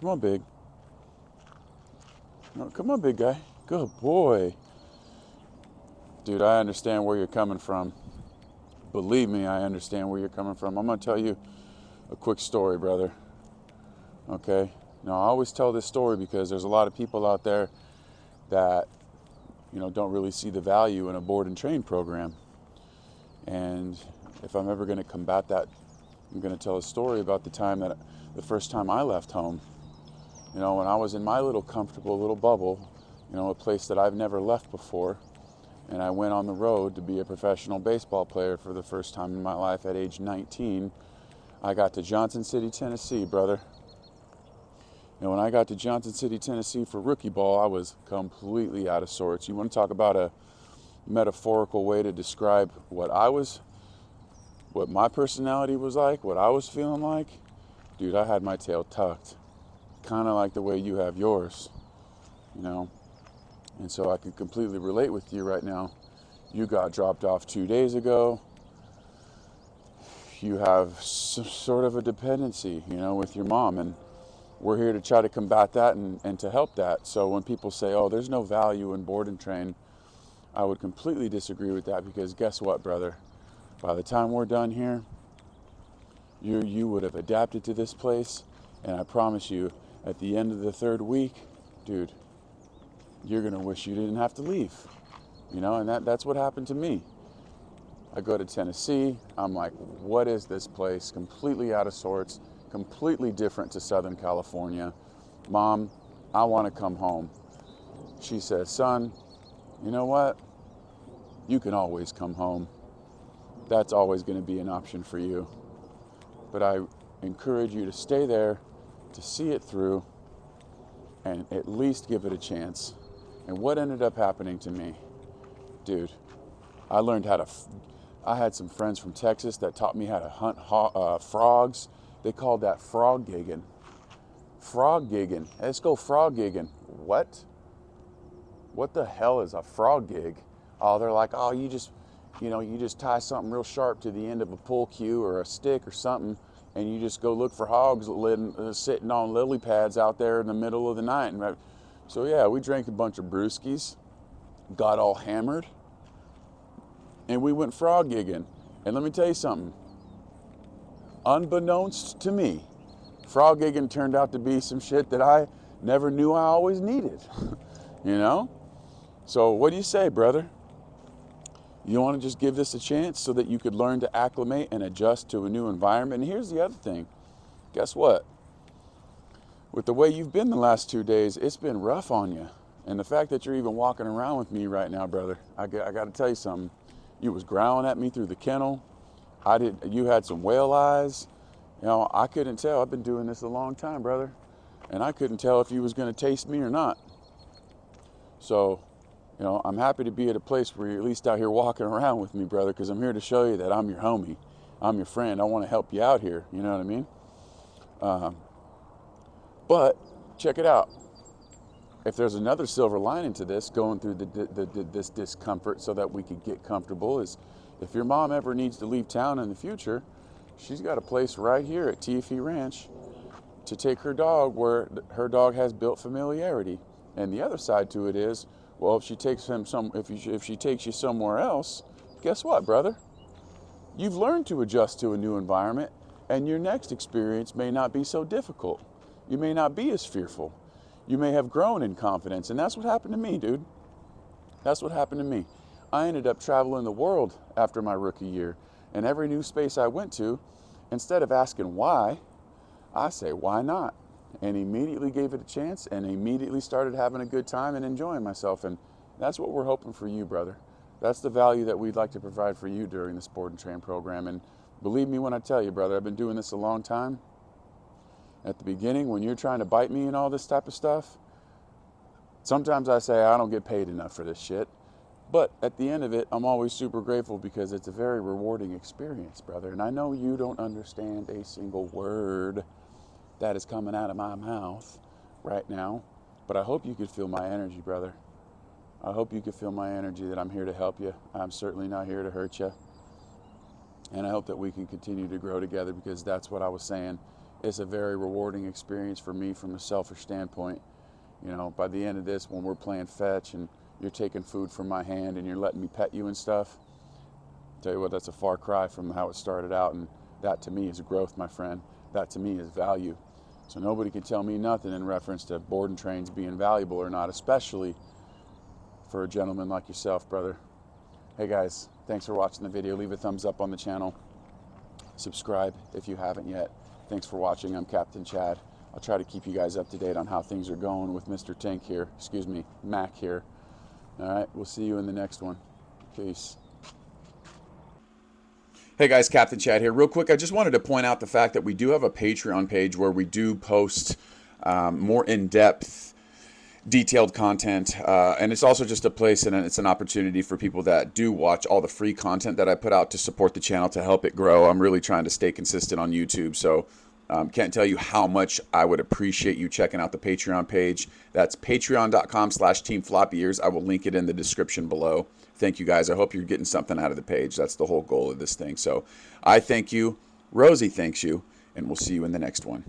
Come on, big. No, come on, big guy. Good boy. Dude, I understand where you're coming from. Believe me, I understand where you're coming from. I'm going to tell you a quick story, brother. Okay? Now, I always tell this story because there's a lot of people out there that, don't really see the value in a board and train program. And if I'm ever going to combat that, I'm going to tell a story about the first time I left home. When I was in my little comfortable little bubble, a place that I've never left before. And I went on the road to be a professional baseball player for the first time in my life at age 19. I got to Johnson City, Tennessee, brother. And when I got to Johnson City, Tennessee for rookie ball, I was completely out of sorts. You want to talk about a metaphorical way to describe what my personality was like, what I was feeling like? Dude, I had my tail tucked. Kind of like the way you have yours, And so I can completely relate with you right now. You got dropped off 2 days ago. You have some sort of a dependency, with your mom. And we're here to try to combat that and to help that. So when people say, oh, there's no value in board and train, I would completely disagree with that because guess what, brother? By the time we're done here, you would have adapted to this place. And I promise you, at the end of the 3rd week, dude, you're going to wish you didn't have to leave, and that's what happened to me. I go to Tennessee. I'm like, what is this place? Completely out of sorts, completely different to Southern California. Mom, I want to come home. She says, son, you know what? You can always come home. That's always going to be an option for you. But I encourage you to stay there, to see it through, and at least give it a chance. And what ended up happening to me? Dude, I learned I had some friends from Texas that taught me how to hunt frogs. They called that frog gigging. Frog gigging. Let's go frog gigging. What? What the hell is a frog gig? Oh, they're like, oh, you just tie something real sharp to the end of a pull cue or a stick or something, and you just go look for hogs sitting on lily pads out there in the middle of the night. And so yeah, we drank a bunch of brewskis, got all hammered, and we went frog gigging. And let me tell you something. Unbeknownst to me, frog gigging turned out to be some shit that I never knew I always needed. So what do you say, brother? You want to just give this a chance so that you could learn to acclimate and adjust to a new environment? And here's the other thing. Guess what? With the way you've been the last 2 days, it's been rough on you. And the fact that you're even walking around with me right now, brother, I got to tell you something. You was growling at me through the kennel. You had some whale eyes. I couldn't tell. I've been doing this a long time, brother. And I couldn't tell if you was going to taste me or not. So, I'm happy to be at a place where you're at least out here walking around with me, brother, because I'm here to show you that I'm your homie. I'm your friend. I want to help you out here. You know what I mean? But check it out. If there's another silver lining to this, going through this discomfort so that we could get comfortable, is if your mom ever needs to leave town in the future, she's got a place right here at TFE Ranch to take her dog where her dog has built familiarity. And the other side to it is, well, if she takes if she takes you somewhere else, guess what, brother? You've learned to adjust to a new environment, and your next experience may not be so difficult. You may not be as fearful. You may have grown in confidence, and that's what happened to me, dude. That's what happened to me. I ended up traveling the world after my rookie year, and every new space I went to, instead of asking why, I say, why not? And immediately gave it a chance and immediately started having a good time and enjoying myself. And that's what we're hoping for you, brother. That's the value that we'd like to provide for you during this board and train program. And believe me when I tell you, brother, I've been doing this a long time. At the beginning, when you're trying to bite me and all this type of stuff, sometimes I say I don't get paid enough for this shit. But at the end of it, I'm always super grateful because it's a very rewarding experience, brother. And I know you don't understand a single word that is coming out of my mouth right now, but I hope you could feel my energy, brother. I hope you could feel my energy, that I'm here to help you. I'm certainly not here to hurt you. And I hope that we can continue to grow together, because that's what I was saying. it's a very rewarding experience for me from a selfish standpoint. You know, by the end of this, when we're playing fetch and you're taking food from my hand and you're letting me pet you and stuff, tell you what, that's a far cry from how it started out, and that to me is growth, my friend. That to me is value. So nobody can tell me nothing in reference to board and trains being valuable or not, especially for a gentleman like yourself, brother. Hey guys, thanks for watching the video. Leave a thumbs up on the channel. Subscribe if you haven't yet. Thanks for watching. I'm Captain Chad. I'll try to keep you guys up to date on how things are going with Mr. Tank here. Excuse me, Mack here. All right, we'll see you in the next one. Peace. Hey guys, Captain Chad here. Real quick, I just wanted to point out the fact that we do have a Patreon page where we do post more in-depth, detailed content, and it's also just a place and it's an opportunity for people that do watch all the free content that I put out to support the channel, to help it grow. I'm really trying to stay consistent on YouTube, so can't tell you how much I would appreciate you checking out the Patreon page. That's patreon.com/teamfloppyears. I will link it in the description below. Thank you guys. I hope you're getting something out of the page. That's the whole goal of this thing. So I thank you. Rosie thanks you, and we'll see you in the next one.